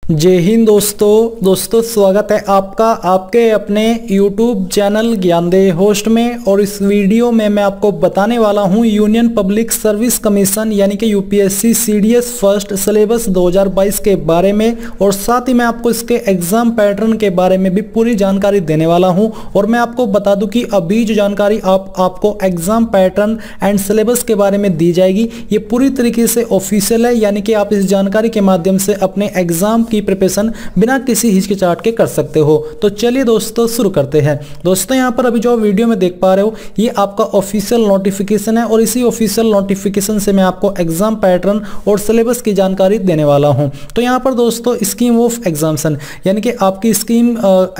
जय हिंद दोस्तों स्वागत है आपका आपके अपने YouTube चैनल ज्ञानदेह होस्ट में। और इस वीडियो में मैं आपको बताने वाला हूं यूनियन पब्लिक सर्विस कमीशन यानी कि यूपीएससी सीडीएस फर्स्ट सिलेबस 2022 के बारे में, और साथ ही मैं आपको इसके एग्जाम पैटर्न के बारे में भी पूरी जानकारी देने वाला हूं। और मैं आपको बता दूं कि अभी जो जानकारी आपको एग्जाम पैटर्न एंड सिलेबस के बारे में दी जाएगी ये पूरी तरीके से ऑफिशियल है, यानी कि आप इस जानकारी के माध्यम से अपने एग्जाम की प्रिपरेशन बिना किसी हिचकिचाहट के कर सकते हो। तो चलिए दोस्तों शुरू करते हैं। दोस्तों यहाँ पर अभी जो वीडियो में देख पा रहे हो ये आपका ऑफिशियल नोटिफिकेशन है, और इसी ऑफिशियल नोटिफिकेशन से मैं आपको एग्जाम पैटर्न और सिलेबस की जानकारी देने वाला हूं। तो यहाँ पर दोस्तों स्कीम ऑफ एग्जामिनेशन यानी कि आपकी स्कीम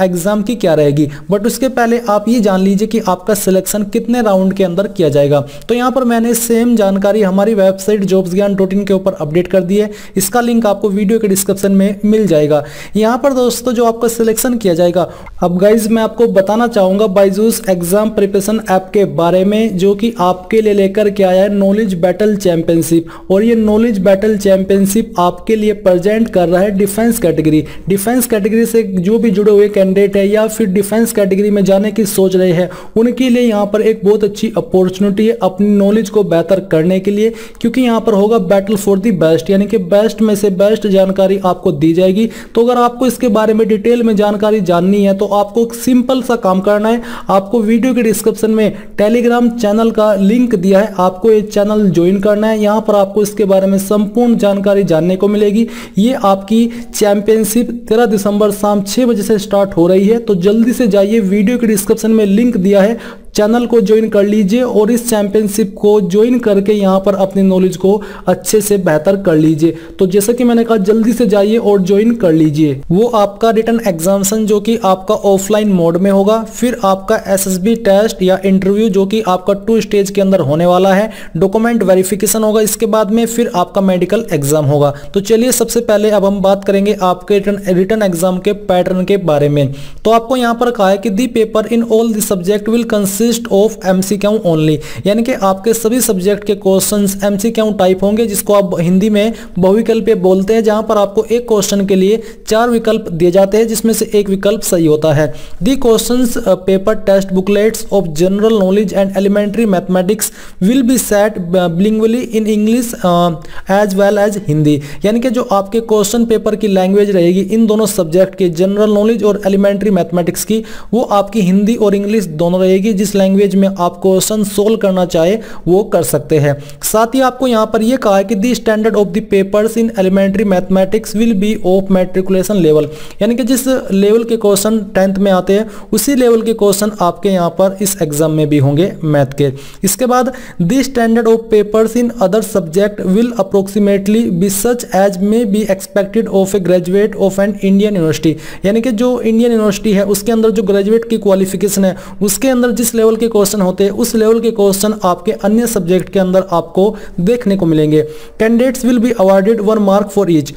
एग्जाम की क्या रहेगी, बट उसके पहले आप ये जान लीजिए कि आपका सिलेक्शन कितने राउंड के अंदर किया जाएगा। तो यहाँ पर मैंने सेम जानकारी हमारी वेबसाइट jobsgyan.in के ऊपर अपडेट कर दी है, इसका लिंक आपको वीडियो के डिस्क्रिप्शन में मिल जाएगा। यहाँ पर दोस्तों जो आपका सिलेक्शन किया जाएगा, अब गाइज मैं आपको बताना चाहूंगा बायजूस एग्जाम प्रिपरेशन ऐप के बारे में, जो कि आपके लिए लेकर के आया है नॉलेज बैटल चैंपियनशिप। और ये नॉलेज बैटल चैंपियनशिप आपके लिए प्रेजेंट कर रहा है डिफेंस कैटेगरी से जो भी जुड़े हुए कैंडिडेट है या फिर डिफेंस कैटेगरी में जाने की सोच रहे हैं उनके लिए यहाँ पर एक बहुत अच्छी अपॉर्चुनिटी है अपनी नॉलेज को बेहतर करने के लिए, क्योंकि यहाँ पर होगा बैटल फॉर द बेस्ट, यानी कि बेस्ट में से बेस्ट जानकारी आपको दी जाएगी। तो अगर आपको इसके बारे में डिटेल में जानकारी जाननी है तो आपको सिंपल सा काम करना है, आपको वीडियो के डिस्क्रिप्शन में टेलीग्राम चैनल का लिंक दिया है, आपको ये चैनल ज्वाइन करना है। यहाँ पर आपको इसके बारे में संपूर्ण जानकारी जानने को मिलेगी। ये आपकी चैंपियनशिप 13 दिसंबर शाम 6 बजे से स्टार्ट हो रही है, तो जल्दी से जाइए, वीडियो के डिस्क्रिप्शन में लिंक दिया है, चैनल को ज्वाइन कर लीजिए और इस चैंपियनशिप को ज्वाइन करके यहाँ पर अपनी नॉलेज को अच्छे से बेहतर कर लीजिए। तो जैसा कि मैंने कहा जल्दी से जाइए और ज्वाइन कर लीजिए। वो आपका रिटन एग्जामिनेशन जो कि आपका ऑफलाइन मोड में होगा, फिर आपका एसएसबी टेस्ट या इंटरव्यू जो कि आपका 2 स्टेज के अंदर होने वाला है, डॉक्यूमेंट वेरिफिकेशन होगा इसके बाद में, फिर आपका मेडिकल एग्जाम होगा। तो चलिए सबसे पहले अब हम बात करेंगे आपके रिटन एग्जाम के पैटर्न के बारे में। तो आपको यहाँ पर कहा है कि the paper in all the subject will consist of MCQ only, यानी कि आपके सभी सब्जेक्ट के क्वेश्चंस एमसीक्यू टाइप होंगे, जिसको आप हिंदी में बहुविकल्पीय बोलते हैं, जहां पर आपको एक क्वेश्चन के लिए 4 विकल्प दिए जाते हैं जिसमें से एक विकल्प सही होता है। The questions paper test booklets of general knowledge and elementary mathematics will be set bilingually in English as well as Hindi, यानी कि जो आपके क्वेश्चन पेपर की लैंग्वेज रहेगी इन दोनों सब्जेक्ट के जनरल नॉलेज और एलिमेंट्री मैथमेटिक्स की, वो आपकी हिंदी और इंग्लिश दोनों रहेगी। जिस लैंग्वेज में आप क्वेश्चन सोल्व करना चाहे वो कर सकते हैं। साथ ही आपको यहां पर यह कहा है कि the standard of the papers in elementary mathematics will be of matriculation level, यानी कि जिस लेवल के क्वेश्चन 10th में आते हैं उसी लेवल के क्वेश्चन आपके यहां पर इस एग्जाम में भी होंगे मैथ के। इसके बाद the standard of papers in other subject will approximately be such as may be expected of a graduate of an Indian university, यानी कि जो इंडियन यूनिवर्सिटी है उसके अंदर जो ग्रेजुएट की क्वालिफिकेशन है उसके अंदर जिस लेवल के क्वेश्चन होते हैं उस लेवल के क्वेश्चन आपके अन्य सब्जेक्ट के अंदर आपको देखने को मिलेंगे। Candidates will be awarded 1 mark for each,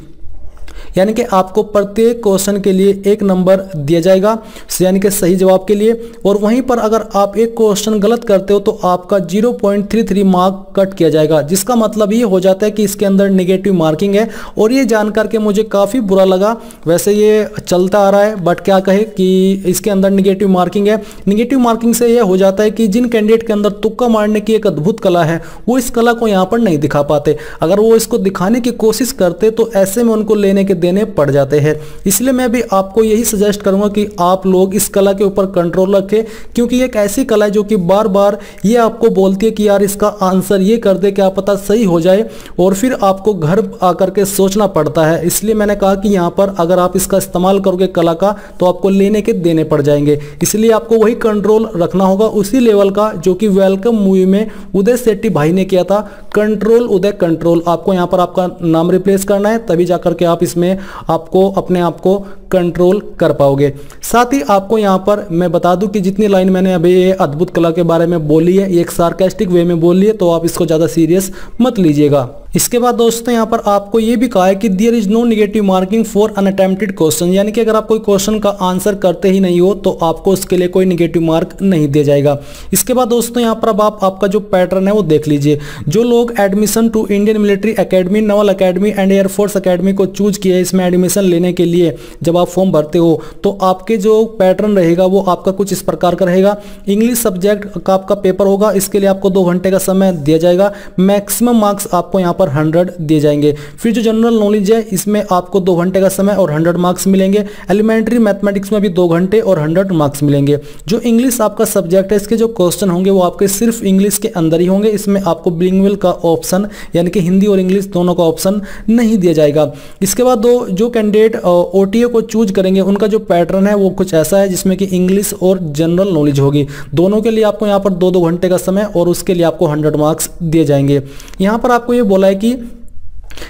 यानी कि आपको प्रत्येक क्वेश्चन के लिए 1 नंबर दिया जाएगा, यानी कि सही जवाब के लिए। और वहीं पर अगर आप एक क्वेश्चन गलत करते हो तो आपका 0.33 मार्क कट किया जाएगा, जिसका मतलब ये हो जाता है कि इसके अंदर नेगेटिव मार्किंग है। और ये जान करके मुझे काफ़ी बुरा लगा, वैसे ये चलता आ रहा है बट क्या कहे कि इसके अंदर नेगेटिव मार्किंग है। नेगेटिव मार्किंग से यह हो जाता है कि जिन कैंडिडेट के अंदर तुक्का मारने की एक अद्भुत कला है वो इस कला को यहाँ पर नहीं दिखा पाते, अगर वो इसको दिखाने की कोशिश करते तो ऐसे में उनको लेने के देने पड़ जाते हैं। इसलिए मैं भी आपको यही सजेस्ट करूंगा कि आप लोग इस कला के ऊपर कंट्रोल रखें, क्योंकि एक ऐसी कला है जो कि बार बार ये आपको बोलती है कि यार इसका आंसर ये कर दे, क्या पता सही हो जाए, और फिर आपको घर आकर के सोचना पड़ता है। इसलिए मैंने कहा कि यहाँ पर अगर आप इसका इस्तेमाल करोगे कला का तो आपको लेने के देने पड़ जाएंगे। इसलिए आपको वही कंट्रोल रखना होगा उसी लेवल का जो कि वेलकम मूवी में उदय शेट्टी भाई ने किया था, कंट्रोल उदय कंट्रोल। आपको यहाँ पर आपका नाम रिप्लेस करना है, तभी जाकर के आप इसमें आपको अपने आप को कंट्रोल कर पाओगे। साथ ही आपको यहाँ पर मैं बता दूं कि जितनी लाइन मैंने अभी ये अद्भुत कला के बारे में बोली है, ये एक सार्कास्टिक वे में बोली है, तो आप इसको ज़्यादा सीरियस मत लीजिएगा। इसके बाद दोस्तों यहाँ पर आपको ये भी कहा है कि there is no negative marking for unattempted question, यानी कि अगर आप कोई क्वेश्चन का आंसर करते ही नहीं हो तो आपको उसके लिए कोई नेगेटिव मार्क नहीं दिया जाएगा। इसके बाद दोस्तों यहाँ पर अब आपका जो पैटर्न है वो देख लीजिए। जो लोग admission to Indian military academy, naval academy and air force academy को चूज किया है इसमें एडमिशन लेने के लिए, जब आप फॉर्म भरते हो तो आपके जो पैटर्न रहेगा वो आपका कुछ इस प्रकार का रहेगा। इंग्लिश सब्जेक्ट का आपका पेपर होगा, इसके लिए आपको 2 घंटे का समय दिया जाएगा। मैक्सिमम मार्क्स आपको यहाँ पर 100 दिए जाएंगे। फिर जो जनरल नॉलेज है इसमें आपको 2 घंटे का समय और 100 मार्क्स मिलेंगे। एलिमेंट्री मैथमेटिक्स में भी 2 घंटे और 100 मार्क्स मिलेंगे। जो इंग्लिश आपका सब्जेक्ट है इसके जो क्वेश्चन होंगे वो आपके सिर्फ इंग्लिश के अंदर ही होंगे, इसमें आपको बिलिंगुअल का ऑप्शन यानी कि हिंदी और इंग्लिश दोनों का ऑप्शन नहीं दिया जाएगा। इसके बाद जो कैंडिडेट ओटीए को चूज करेंगे उनका जो पैटर्न है वो कुछ ऐसा है जिसमें कि इंग्लिश और जनरल नॉलेज होगी। दोनों के लिए आपको यहाँ पर 2-2 घंटे का समय और उसके लिए आपको 100 मार्क्स दिए जाएंगे। यहाँ पर आपको ये बोला है कि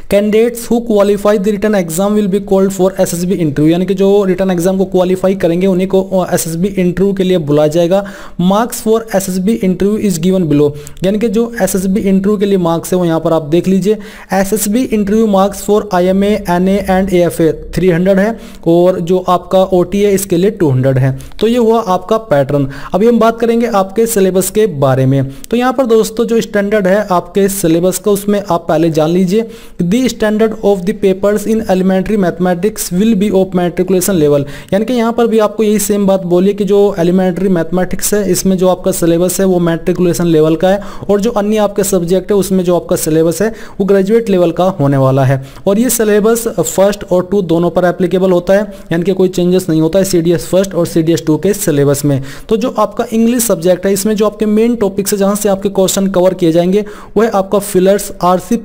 candidates who qualify the written exam will be called for SSB interview, यानी कि जो रिटन एग्जाम को क्वालिफाई करेंगे उन्हीं को एसएसबी इंटरव्यू के लिए बुलाया जाएगा। Marks for SSB interview is given below, यानी कि जो एसएसबी इंटरव्यू के लिए मार्क्स है वो यहाँ पर आप देख लीजिए। SSB interview marks for IMA, NA and AFA 300 है और जो आपका ओटी है इसके लिए 200 है। तो ये हुआ आपका पैटर्न। अभी हम बात करेंगे आपके सिलेबस के बारे में। तो यहाँ पर दोस्तों जो स्टैंडर्ड है आपके सिलेबस का उसमें आप पहले जान लीजिए। The standard of the papers in elementary mathematics will be of matriculation level, यानी कि यहाँ पर भी आपको यही सेम बात बोलिए कि जो एलिमेंट्री मैथमेटिक्स है इसमें जो आपका सिलेबस है वो मैट्रिकुलेशन लेवल का है और जो अन्य आपके सब्जेक्ट है उसमें जो आपका सिलेबस है वो ग्रेजुएट लेवल का होने वाला है। और ये सिलेबस फर्स्ट और 2 दोनों पर एप्लीकेबल होता है, यानी कि कोई चेंजेस नहीं होता है सीडीएस फर्स्ट और सीडीएस 2 के सिलेबस में। तो जो आपका इंग्लिश सब्जेक्ट है इसमें जो आपके मेन टॉपिक्स है जहाँ से आपके क्वेश्चन कवर किए जाएंगे वो है आपका fillers, RC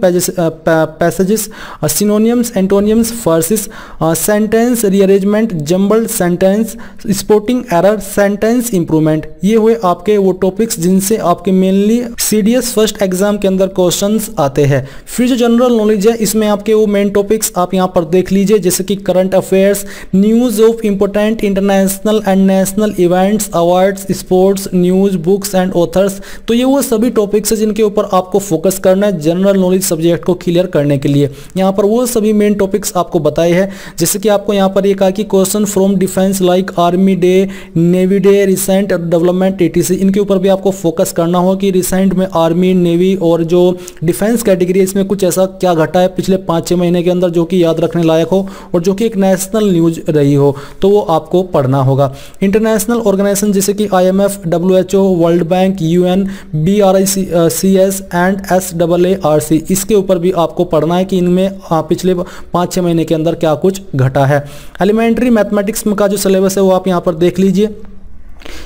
passages, synonyms, एंटोनियम्स, phrases, sentence rearrangement, jumbled sentence, sporting error, sentence improvement. ये हुए आपके वो टॉपिक्स जिनसे आपके मेनली सीडीएस फर्स्ट एग्जाम के अंदर क्वेश्चंस आते हैं। फिर जो जनरल नॉलेज है इसमें आपके वो मेन टॉपिक्स आप यहाँ पर देख लीजिए, जैसे कि current affairs, news of important international and national events, awards, sports, news, books and authors. तो ये वो सभी टॉपिक्स है जिनके ऊपर आपको फोकस करना है जनरल नॉलेज सब्जेक्ट को क्लियर करने के लिए। यहाँ पर वो सभी मेन टॉपिक्स आपको बताए हैं, जैसे कि आपको यहाँ पर ये कहा कि question from defence like army day, navy day, recent development ATC, इनके ऊपर भी आपको फोकस करना हो कि रिसेंट में आर्मी, नेवी और जो डिफेंस कैटेगरी है इसमें कुछ ऐसा क्या घटा है पिछले 5-6 महीने के अंदर जो कि याद रखने लायक हो और जो कि एक नेशनल न्यूज रही हो, तो वो आपको पढ़ना होगा। इंटरनेशनल ऑर्गेनाइजेशन जैसे कि IMF, WHO, world bank, UN, BRICS and SAARC, इसके ऊपर भी आपको पढ़ना है कि इनमें पिछले 5-6 महीने के अंदर क्या कुछ घटा है। एलिमेंट्री मैथमेटिक्स का जो सिलेबस है वो आप यहाँ पर देख लीजिए।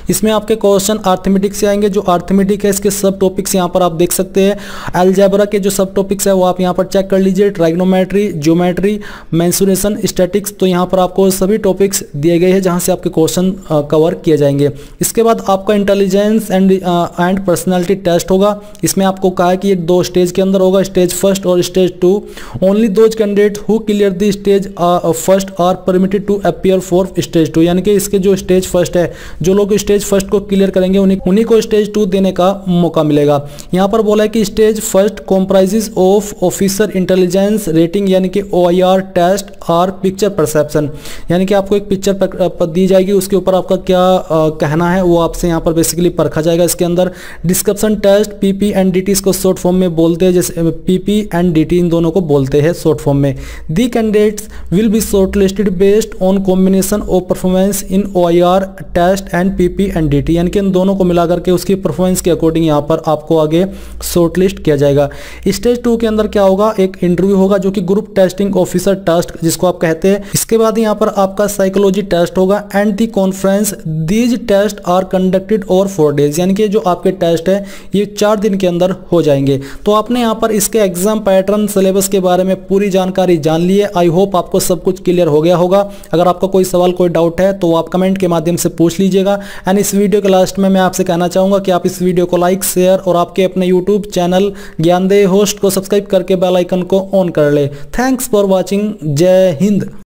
इसमें आपके क्वेश्चन अर्थमेटिक से आएंगे। जो अर्थमेटिक है इसके सब टॉपिक्स यहाँ पर आप देख सकते हैं। अलजेब्रा के जो सब टॉपिक्स है वो आप यहाँ पर चेक कर लीजिए। ट्राइग्नोमेट्री, ज्योमेट्री, मेंसुरेशन, स्टैटिक्स, तो यहाँ पर आपको सभी टॉपिक्स दिए गए हैं जहाँ से आपके क्वेश्चन कवर किए जाएंगे। इसके बाद आपका इंटेलिजेंस एंड पर्सनैलिटी टेस्ट होगा। इसमें आपको कहा है कि ये 2 स्टेज के अंदर होगा, स्टेज फर्स्ट और stage 2। Only those candidate who clear the stage first are permitted to appear for stage 2, यानी कि इसके जो स्टेज फर्स्ट है जो लोग स्टेज फर्स्ट को क्लियर करेंगे उन्हीं को स्टेज 2 देने का मौका मिलेगा। यहाँ पर बोला है कि stage first comprises of officer intelligence rating, यानी कि OIR टेस्ट और पिक्चर परसेप्शन, यानी कि आपको एक पिक्चर दी जाएगी, उसके ऊपर आपका क्या कहना है वो आपसे यहाँ पर बेसिकली परखा जाएगा। इसके अंदर description test, PP and DT इसको शॉर्ट फॉर्म में बोलते हैं, जैसे PP एंड DT इन दोनों को बोलते हैं शॉर्ट फॉर्म में। The candidates will be shortlisted based on combination of performance in OIR test and PP and DT, यानी कि इन दोनों को मिला करके उसकी परफॉर्मेंस के अकॉर्डिंग यहाँ पर आपको आगे शॉर्टलिस्ट किया जाएगा। स्टेज 2 के अंदर क्या होगा, एक इंटरव्यू होगा जो कि ग्रुप टेस्टिंग ऑफिसर टेस्ट जिसको आप कहते हैं। इसके बाद यहाँ पर आपका साइकोलॉजी टेस्ट होगा and the conference. These test are conducted over 4 days, यानी कि जो आपके टेस्ट है ये 4 दिन के अंदर हो जाएंगे। तो आपने यहाँ पर इसके एग्जाम पैटर्न, सिलेबस के बारे में पूरी जानकारी जान ली है। आई होप आपको सब कुछ क्लियर हो गया होगा। अगर आपका कोई सवाल, कोई डाउट है तो आप कमेंट के माध्यम से पूछ लीजिएगा। एंड इस वीडियो के लास्ट में मैं आपसे कहना चाहूंगा कि आप इस वीडियो को लाइक, शेयर और आपके अपने यूट्यूब चैनल ज्ञानदेह होस्ट को सब्सक्राइब करके बेल आइकन को ऑन कर ले। Thanks for watching. जय हिंद।